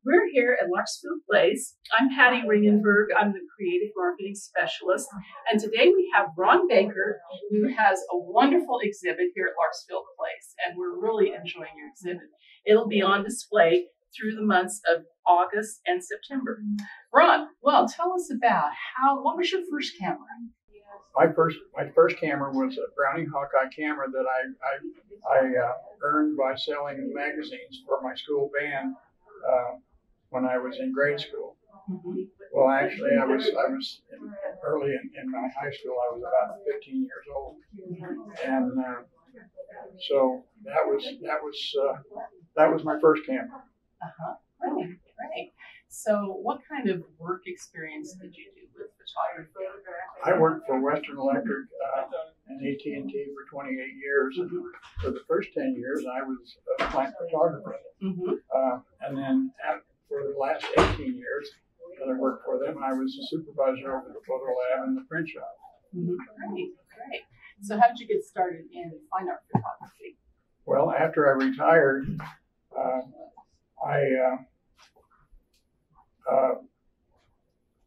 We're here at Larksfield Place. I'm Patty Ringenberg. I'm the Creative Marketing Specialist. And today we have Ron Baker, who has a wonderful exhibit here at Larksfield Place. And we're really enjoying your exhibit. It'll be on display through the months of August and September. Ron, well, tell us about what was your first camera? My first camera was a Browning Hawkeye camera that I earned by selling magazines for my school band when I was in grade school. Mm-hmm. Well, actually, I was early in my high school. I was about 15 years old, and so that was my first camera. Right. So, what kind of work experience did you do with photography? I worked for Western Electric and AT&T for 28 years. And for the first 10 years, I was a plant photographer. Mm-hmm. And then for the last 18 years that I worked for them, I was a supervisor over the photo lab and the print shop. Mm-hmm. Great. So how did you get started in fine art photography? Well, after I retired, I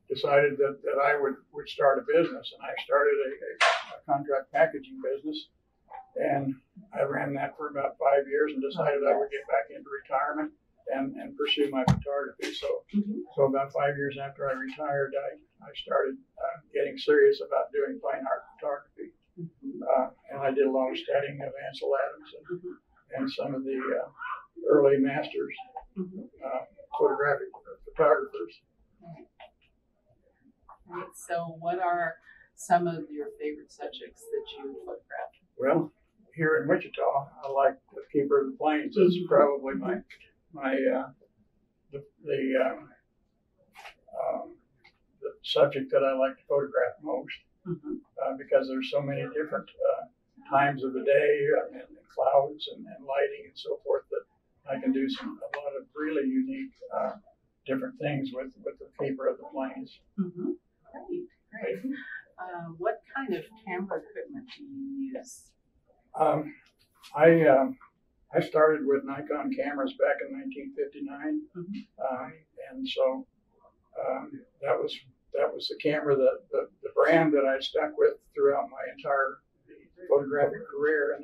decided that I would start a business, and I started a contract packaging business, and I ran that for about 5 years and decided I would get back into retirement and pursue my photography. So about 5 years after I retired, I started getting serious about doing fine art photography, and I did a lot of studying of Ansel Adams and some of the early masters photographic photographers. Right. So what are some of your favorite subjects that you photograph? Well, here in Wichita, I like the Keeper of the Plains. That's probably the subject that I like to photograph most, because there's so many different times of the day and clouds and lighting and so forth that I can do a lot of really unique different things with the Keeper of the Plains. Mm-hmm. Great. What kind of camera equipment do you use? I started with Nikon cameras back in 1959, and so that was the camera the brand that I stuck with throughout my entire photographic career,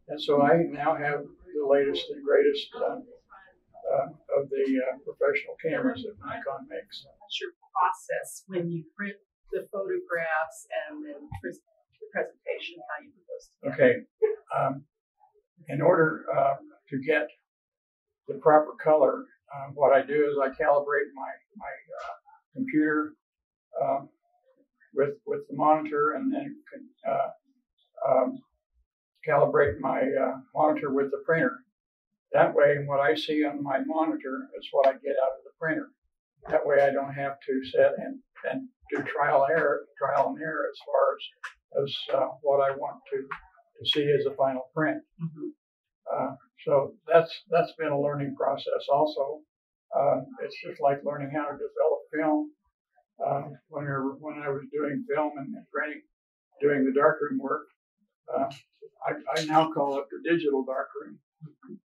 and so I now have the latest and greatest of the professional cameras that Nikon makes. What's your process when you print the photographs and then the presentation, how you put those together? Okay. In order to get the proper color, what I do is I calibrate my computer with the monitor, and then calibrate my monitor with the printer. That way, what I see on my monitor is what I get out of the printer. That way, I don't have to sit and do trial and error as far as what I want to see as a final print. So that's been a learning process also. It's just like learning how to develop film. When I was doing film and printing, doing the darkroom work, I now call it the digital darkroom.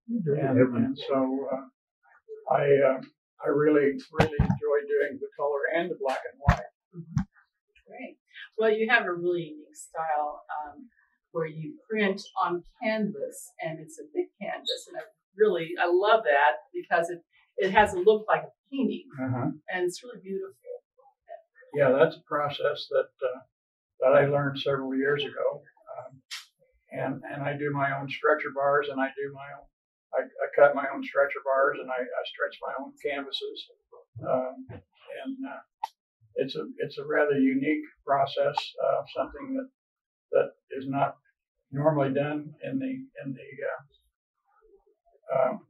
And so I really enjoy doing the color and the black and white. Great. Well, you have a really unique style where you print on canvas, and it's a big canvas, and I love that because it has a look like a painting, and it's really beautiful. Yeah, that's a process that I learned several years ago, and I do my own stretcher bars, and I cut my own stretcher bars, and I stretch my own canvases, and it's a rather unique process, something that is not normally done in the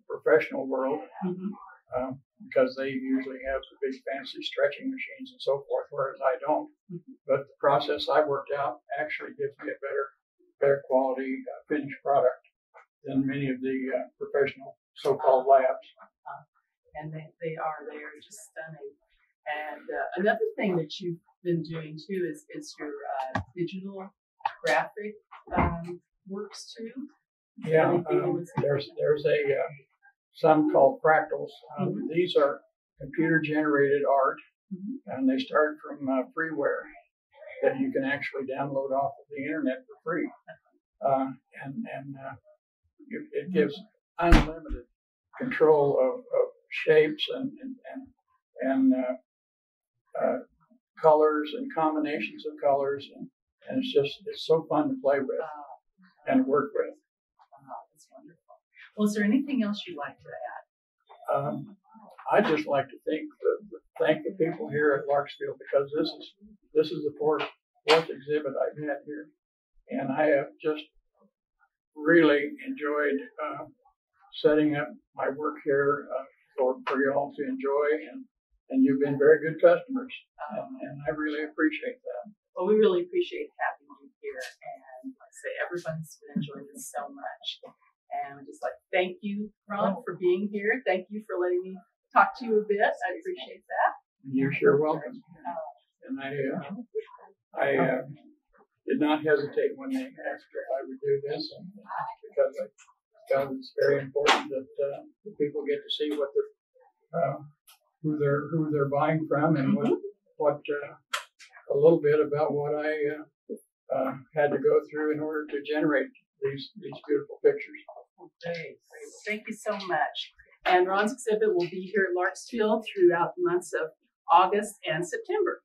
professional world, because they usually have the big fancy stretching machines and so forth, whereas I don't. But the process I worked out actually gives me a better quality finished product than many of the professional so-called labs. And they are just stunning. And another thing that you've been doing too is your digital graphic works too. Yeah, there's some called fractals. These are computer-generated art, and they start from freeware that you can actually download off of the internet for free. It gives unlimited control of shapes and colors and combinations of colors, and it's so fun to play with and work with. That's wonderful. Well, is there anything else you'd like to add? I'd just like to thank the people here at Larksfield, because this is the fourth exhibit I've had here, and I have just really enjoyed setting up my work here for you all to enjoy, and you've been very good customers, and I really appreciate that. Well, we really appreciate having you here, and like I say, everyone's been enjoying this so much. And I'd just like to thank you, Ron, for being here. Thank you for letting me talk to you a bit. I appreciate that. You're sure welcome. And I did not hesitate when they asked if I would do this, because I felt it's very important that the people get to see what who they're buying from, and what a little bit about what I had to go through in order to generate these beautiful pictures. Great. Thank you so much. And Ron's exhibit will be here at Larksfield throughout the months of August and September.